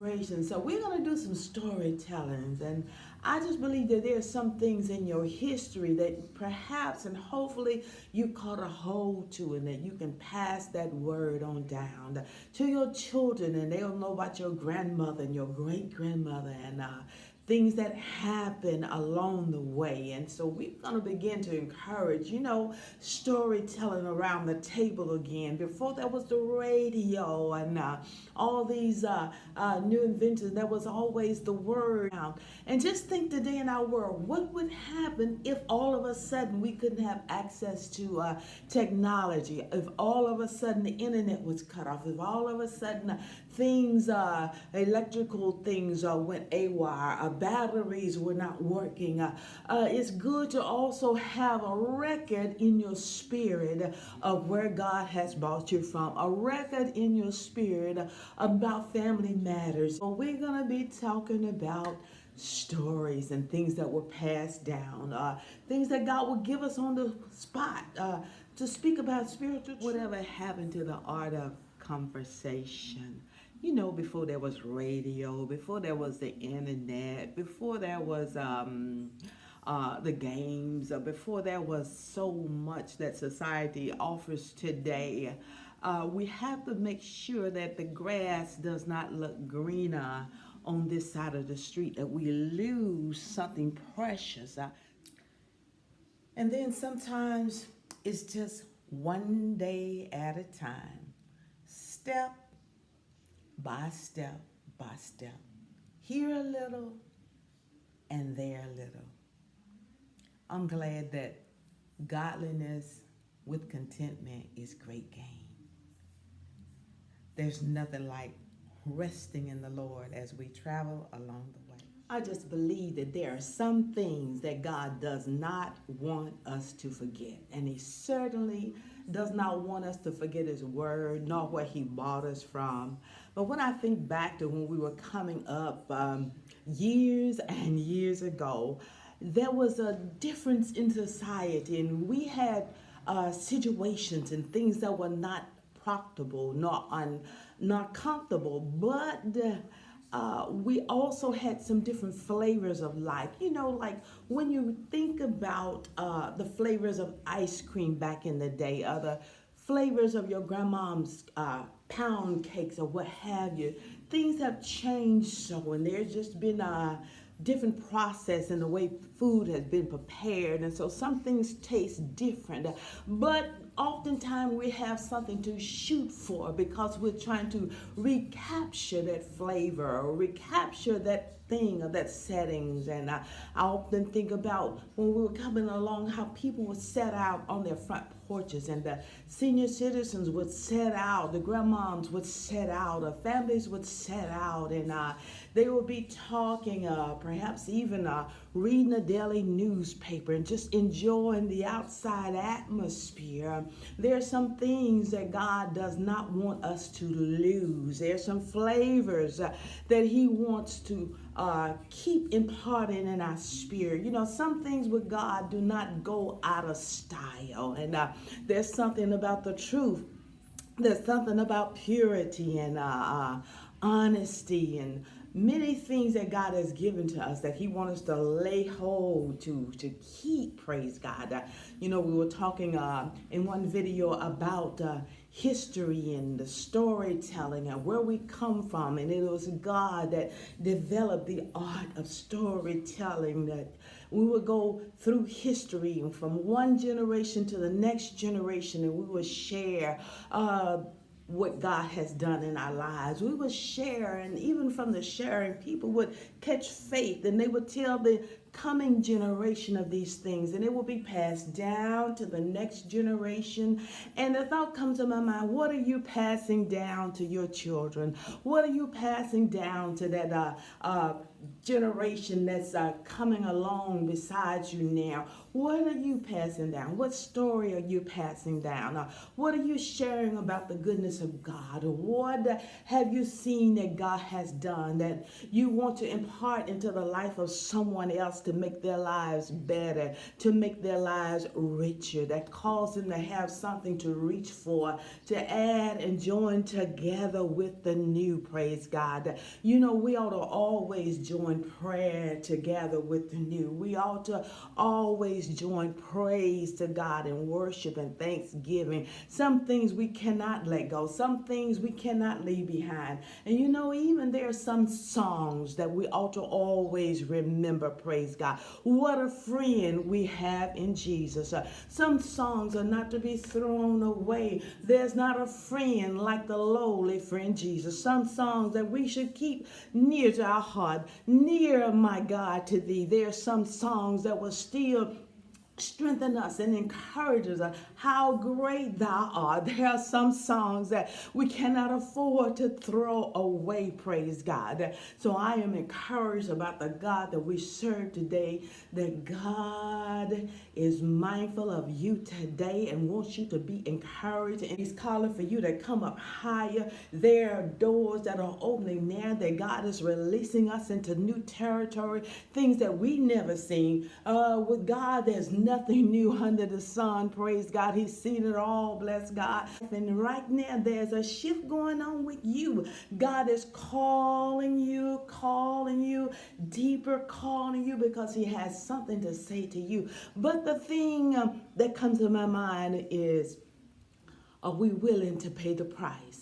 So we're going to do some storytellings, and I just believe that there are some things in your history that perhaps and hopefully you caught a hold to, and that you can pass that word on down to your children, and they'll know about your grandmother and your great grandmother and things that happen along the way. And so we're going to begin to encourage, storytelling around the table again. Before there was the radio and all these new inventions, there was always the word. And just think today in our world, what would happen if all of a sudden we couldn't have access to technology, if all of a sudden the internet was cut off, if all of a sudden things, electrical things went awry, batteries were not working. It's good to also have a record in your spirit of where God has brought you from, a record in your spirit about family matters. So we're going to be talking about stories and things that were passed down, things that God will give us on the spot to speak about spiritual. Whatever happened to the art of conversation? Before there was radio, before there was the internet, before there was the games, before there was so much that society offers today, we have to make sure that the grass does not look greener on this side of the street, that we lose something precious. And then sometimes it's just one day at a time, step by step by step. Here a little and there a little. I'm glad that godliness with contentment is great gain. There's nothing like resting in the Lord as we travel along the way. I just believe that there are some things that God does not want us to forget. And He certainly does not want us to forget His word, nor where He brought us from. But when I think back to when we were coming up years and years ago, there was a difference in society, and we had situations and things that were not profitable, not comfortable, but we also had some different flavors of life. Like when you think about the flavors of ice cream back in the day, the flavors of your grandmom's pound cakes or what have you, things have changed so, and there's just been a different process in the way food has been prepared, and so some things taste different, but oftentimes we have something to shoot for because we're trying to recapture that flavor or recapture that thing or that settings. And I often think about when we were coming along, how people would set out on their front porches, and the senior citizens would set out, the grandmoms would set out, the families would set out, and they would be talking, perhaps even reading a daily newspaper and just enjoying the outside atmosphere. There are some things that God does not want us to lose. There's some flavors that He wants to keep imparting in our spirit. Some things with God do not go out of style, and there's something about the truth. There's something about purity and honesty and many things that God has given to us that He wants us to lay hold to keep, praise God. We were talking in one video about history and the storytelling and where we come from, and it was God that developed the art of storytelling, that we would go through history and from one generation to the next generation, and we would share what God has done in our lives. We would share, and even from the sharing, people would catch faith, and they would tell the coming generation of these things, and it will be passed down to the next generation. And the thought comes to my mind, what are you passing down to your children? What are you passing down to that generation that's coming along besides you now? What are you passing down? What story are you passing down? What are you sharing about the goodness of God? Or what have you seen that God has done that you want to impart into the life of someone else to make their lives better, to make their lives richer, that calls them to have something to reach for, to add and join together with the new, praise God. You know, we ought to always join prayer together with the new. We ought to always join praise to God and worship and thanksgiving. Some things we cannot let go. Some things we cannot leave behind. And you know, even there are some songs that we ought to always remember, praise God. What a friend we have in Jesus. Some songs are not to be thrown away. There's not a friend like the lowly friend Jesus. Some songs that we should keep near to our heart, near, my God, to thee. There are some songs that will still strengthen us and encourages us how great thou art. There are some songs that we cannot afford to throw away, praise God. So I am encouraged about the God that we serve today, that God is mindful of you today and wants you to be encouraged, and he's calling for you to come up higher. There are doors that are opening now, that God is releasing us into new territory, things that we never seen. With God, there's nothing new under the sun, praise God. He's seen it all, bless God. And right now there's a shift going on with you. God is calling you deeper, calling you because he has something to say to you. But the thing that comes to my mind is, are we willing to pay the price?